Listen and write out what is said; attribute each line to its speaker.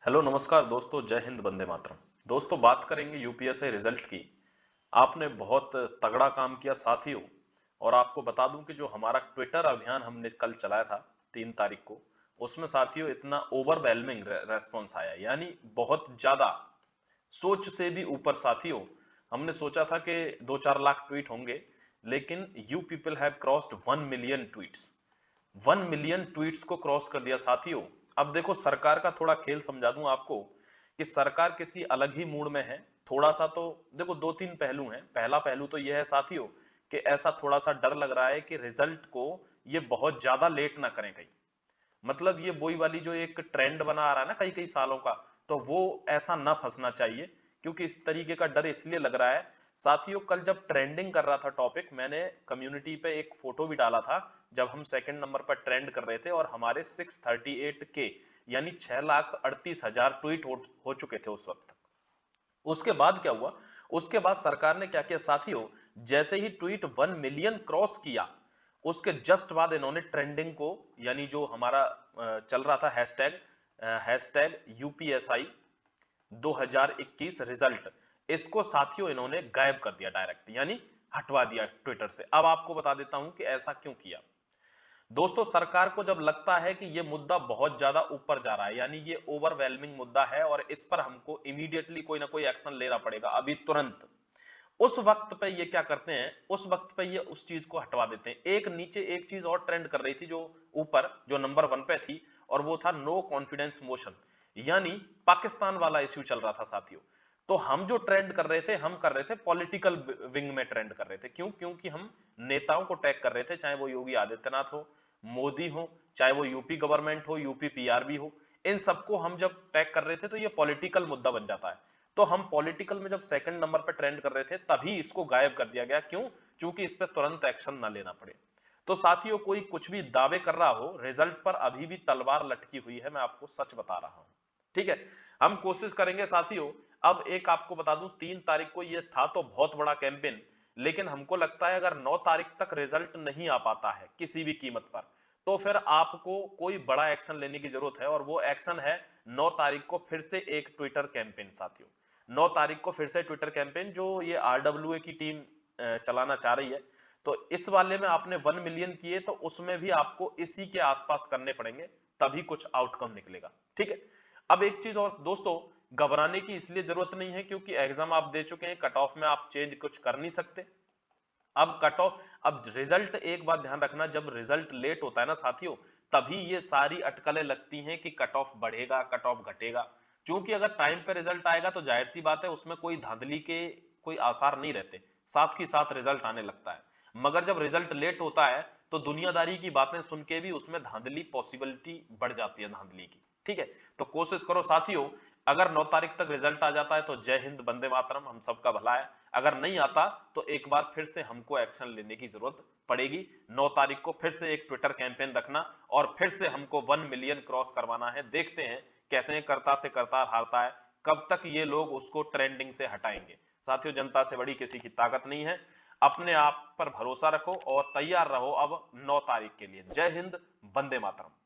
Speaker 1: Hello नमस्कार दोस्तों, जय हिंद, वंदे मातरम। दोस्तों, बात करेंगे यूपीएससी रिजल्ट की। आपने बहुत तगड़ा काम किया साथियों। और आपको बता दूं कि जो हमारा ट्विटर अभियान हमने कल चलाया था 3 तारीख को, उसमें साथियों इतना ओवरवेलमिंग रेस्पॉन्स आया, यानी बहुत ज्यादा, सोच से भी ऊपर साथियों। हमने सोचा था कि 2-4 लाख ट्वीट होंगे, लेकिन you people have crossed 1 million tweets. 1 million tweets को क्रॉस कर दिया साथियों। अब देखो, सरकार का थोड़ा खेल समझा दूं आपको कि सरकार किसी अलग ही मूड में है। थोड़ा सा तो देखो, 2-3 पहलू हैं। पहला पहलू तो यह है साथियों कि ऐसा थोड़ा सा डर लग रहा है कि रिजल्ट को ये बहुत ज्यादा लेट ना करें कहीं। मतलब ये वही वाली जो एक ट्रेंड बना आ रहा है ना कई कई सालों का, तो वो ऐसा ना फंसना चाहिए। क्योंकि इस तरीके का डर इसलिए लग रहा है साथियों, कल जब ट्रेंडिंग कर रहा था टॉपिक, मैंने कम्युनिटी पे एक फोटो भी डाला था जब हम सेकंड नंबर पर ट्रेंड कर रहे थे और हमारे 638 के यानी 6,38,000 ट्वीट हो चुके थे उस वक्त। उसके बाद क्या हुआ? उसके बाद सरकार ने क्या किया साथियों, जैसे ही ट्वीट 1 मिलियन क्रॉस किया, उसके जस्ट बाद इन्होंने ट्रेंडिंग को, यानी जो हमारा चल रहा था हैशटैग यूपीएसआई 2021 रिजल्ट, इसको साथियों इन्होंने गायब कर दिया डायरेक्ट, यानी हटवा दिया ट्विटर से। अब आपको बता देता हूं कि ऐसा क्यों किया। दोस्तों, सरकार को जब लगता है कि ये मुद्दा बहुत ज्यादा ऊपर जा रहा है, यानी ये ओवरवेलमिंग मुद्दा है और इस पर हमको इमीडिएटली कोई ना कोई एक्शन लेना पड़ेगा अभी तुरंत, उस वक्त पे ये क्या करते हैं, उस वक्त पे ये उस चीज को हटवा देते हैं। एक नीचे एक चीज और ट्रेंड कर रही थी जो ऊपर, जो नंबर 1 पे थी, और वो था नो कॉन्फिडेंस मोशन, यानी पाकिस्तान वाला इश्यू चल रहा था साथियों। तो हम जो ट्रेंड कर रहे थे, हम कर रहे थे पॉलिटिकल विंग में ट्रेंड कर रहे थे। क्यों? क्योंकि हम नेताओं को टैग कर रहे थे, चाहे वो योगी आदित्यनाथ हो, मोदी हो, चाहे वो यूपी गवर्नमेंट हो, यूपी पीआरबी हो। इन सबको हम जब टैग कर रहे थे तो ये पॉलिटिकल मुद्दा बन जाता है। तो हम पॉलिटिकल में जब सेकंड नंबर पर ट्रेंड कर रहे थे, तभी इसको गायब कर दिया गया। क्यों? क्योंकि इस पर तुरंत एक्शन ना लेना पड़े। तो साथियों, कोई कुछ भी दावे कर रहा हो, रिजल्ट पर अभी भी तलवार लटकी हुई है, मैं आपको सच बता रहा हूं। ठीक है, हम कोशिश करेंगे साथियों। अब एक आपको बता दूं, 3 तारीख को ये था तो बहुत बड़ा कैंपेन, लेकिन हमको लगता है अगर 9 तारीख तक रिजल्ट नहीं आ पाता है किसी भी कीमत पर, तो फिर आपको कोई बड़ा एक्शन लेने की जरूरत है। और वो एक्शन है 9 तारीख को फिर से एक ट्विटर कैंपेन साथियों। 9 तारीख को फिर से ट्विटर कैंपेन, जो ये आरडब्ल्यूए की टीम चलाना चाह रही है। तो इस वाले में आपने 1 मिलियन किए, तो उसमें भी आपको इसी के आसपास करने पड़ेंगे, तभी कुछ आउटकम निकलेगा। ठीक है। अब एक चीज और दोस्तों, घबराने की इसलिए जरूरत नहीं है क्योंकि एग्जाम आप दे चुके हैं, कट ऑफ में आप चेंज कुछ कर नहीं सकते। अब कट ऑफ, अब रिजल्ट, एक बात ध्यान रखना, जब रिजल्ट लेट होता है ना साथियों, तभी ये सारी अटकलें लगती हैं कि कट ऑफ बढ़ेगा, कट ऑफ घटेगा। क्योंकि अगर टाइम पे रिजल्ट आएगा तो जाहिर सी बात है उसमें कोई धांधली के कोई आसार नहीं रहते, साथ ही साथ रिजल्ट आने लगता है। मगर जब रिजल्ट लेट होता है तो दुनियादारी की बातें सुन के भी उसमें धांधली पॉसिबिलिटी बढ़ जाती है, धांधली की। ठीक है, तो कोशिश करो साथियों, अगर 9 तारीख तक रिजल्ट आ जाता है तो जय हिंद, वंदे मातरम, हम सबका भला है। अगर नहीं आता तो एक बार फिर से हमको एक्शन लेने की जरूरत पड़ेगी। 9 तारीख को फिर से एक ट्विटर कैंपेन रखना और फिर से हमको 1 मिलियन क्रॉस करवाना है। देखते हैं, कहते हैं करता से करतार हारता है, कब तक ये लोग उसको ट्रेंडिंग से हटाएंगे। साथियों, जनता से बड़ी किसी की ताकत नहीं है। अपने आप पर भरोसा रखो और तैयार रहो अब 9 तारीख के लिए। जय हिंद, वंदे मातरम।